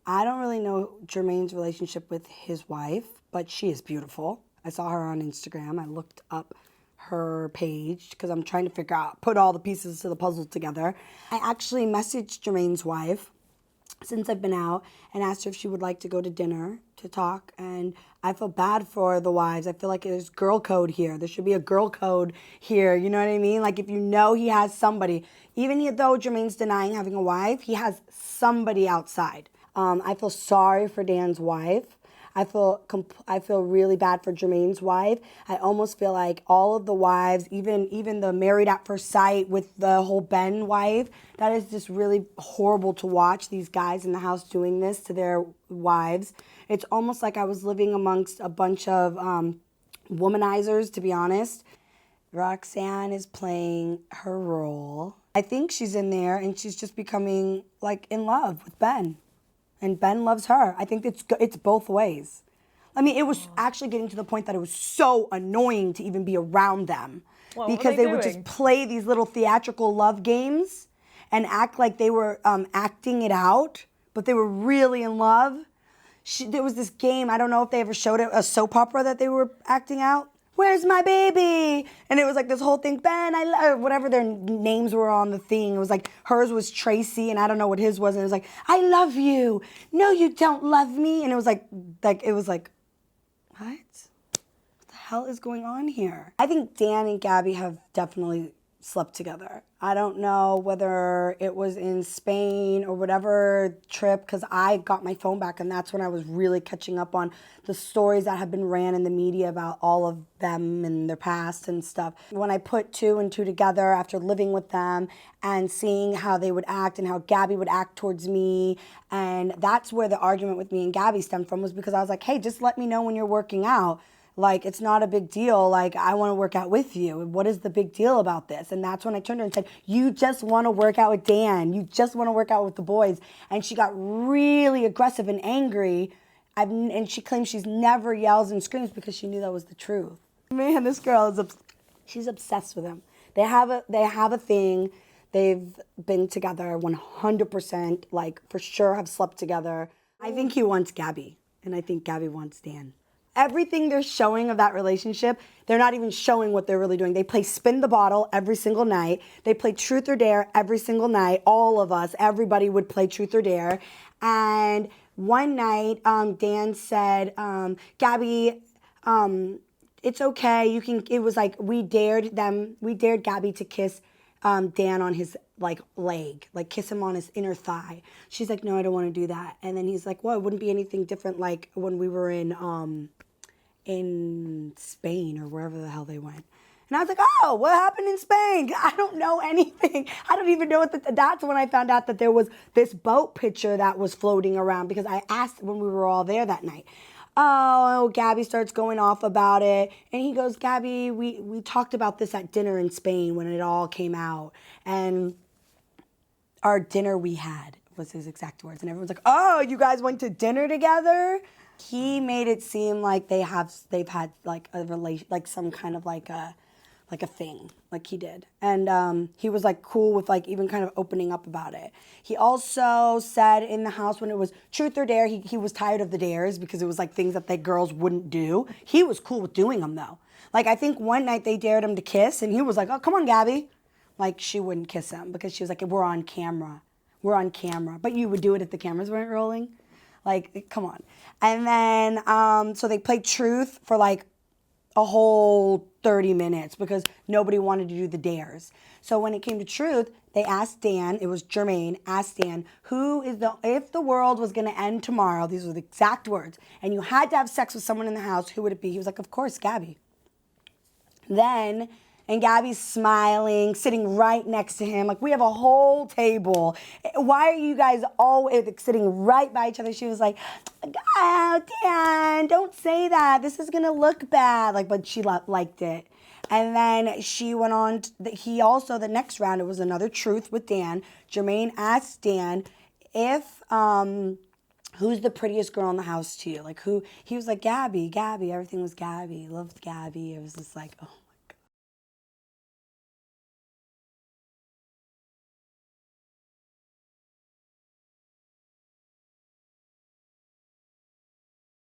I don't really know Jermaine's relationship with his wife, but she is beautiful. I saw her on Instagram. I looked up her page because I'm trying to figure out, put all the pieces to the puzzle together. I actually messaged Jermaine's wife since I've been out and asked her if she would like to go to dinner to talk, and I feel bad for the wives. I feel like there's girl code here. There should be a girl code here, you know what I mean? Like if you know he has somebody, even though Jermaine's denying having a wife, he has somebody outside. I feel sorry for Dan's wife. I feel really bad for Jermaine's wife. I almost feel like all of the wives, even the married at first sight with the whole Ben wife, that is just really horrible to watch, these guys in the house doing this to their wives. It's almost like I was living amongst a bunch of womanizers, to be honest. Roxanne is playing her role. I think she's in there and she's just becoming like in love with Ben. And Ben loves her. I think it's both ways. I mean, it was actually getting to the point that it was so annoying to even be around them. What because were they would doing? just play these little theatrical love games and act like they were acting it out, but they were really in love. There was this game, I don't know if they ever showed it, a soap opera that they were acting out. Where's my baby? And it was like this whole thing, Ben, I love, whatever their names were on the thing. It was like, hers was Tracy, and I don't know what his was. And it was like, I love you. No, you don't love me. And it was like, what? What the hell is going on here? I think Dan and Gabby have definitely slept together. I don't know whether it was in Spain or whatever trip, because I got my phone back and that's when I was really catching up on the stories that have been ran in the media about all of them and their past and stuff. When I put two and two together after living with them and seeing how they would act and how Gabby would act towards me, and that's where the argument with me and Gabby stemmed from, was because I was like, hey, just let me know when you're working out. Like, it's not a big deal. Like, I want to work out with you. What is the big deal about this? And that's when I turned to her and said, you just want to work out with Dan. You just want to work out with the boys. And she got really aggressive and angry. And she claims she's never yells and screams because she knew that was the truth. Man, this girl she's obsessed with him. They have a thing. They've been together 100%, like, for sure have slept together. I think he wants Gabby, and I think Gabby wants Dan. Everything they're showing of that relationship, they're not even showing what they're really doing. They play spin the bottle every single night. They play truth or dare every single night. All of us, everybody would play truth or dare. And one night, Dan said, Gabby, it's okay. You can. It was like we dared Gabby to kiss Dan on his leg, like kiss him on his inner thigh. She's like, no, I don't want to do that. And then he's like, well, it wouldn't be anything different like when we were in Spain or wherever the hell they went. And I was like, oh, what happened in Spain? I don't know anything. I don't even know what that's when I found out that there was this boat picture that was floating around, because I asked when we were all there that night. Oh, Gabby starts going off about it. And he goes, Gabby, we talked about this at dinner in Spain when it all came out. And our dinner we had was his exact words. And everyone's like, oh, you guys went to dinner together? He made it seem like they've had like a relation, like some kind of like a thing, like he did. And he was like cool with like even kind of opening up about it. He also said in the house when it was truth or dare, he was tired of the dares because it was like things that the girls wouldn't do. He was cool with doing them though. Like I think one night they dared him to kiss and he was like, oh, come on, Gabby. Like she wouldn't kiss him because she was like, we're on camera. We're on camera. But you would do it if the cameras weren't rolling. Like, come on. And then, so they played truth for like a whole 30 minutes because nobody wanted to do the dares. So when it came to truth, they asked Dan, it was Jermaine, asked Dan, if the world was gonna end tomorrow, these were the exact words, and you had to have sex with someone in the house, who would it be? He was like, of course, Gabby. Then, and Gabby's smiling, sitting right next to him. Like, we have a whole table. Why are you guys always sitting right by each other? She was like, oh, Dan, don't say that. This is going to look bad. Like, but she liked it. And then she went on. The next round, it was another truth with Dan. Jermaine asked Dan if, who's the prettiest girl in the house to you? Like, who? He was like, Gabby. Everything was Gabby. Loved Gabby. It was just like, oh.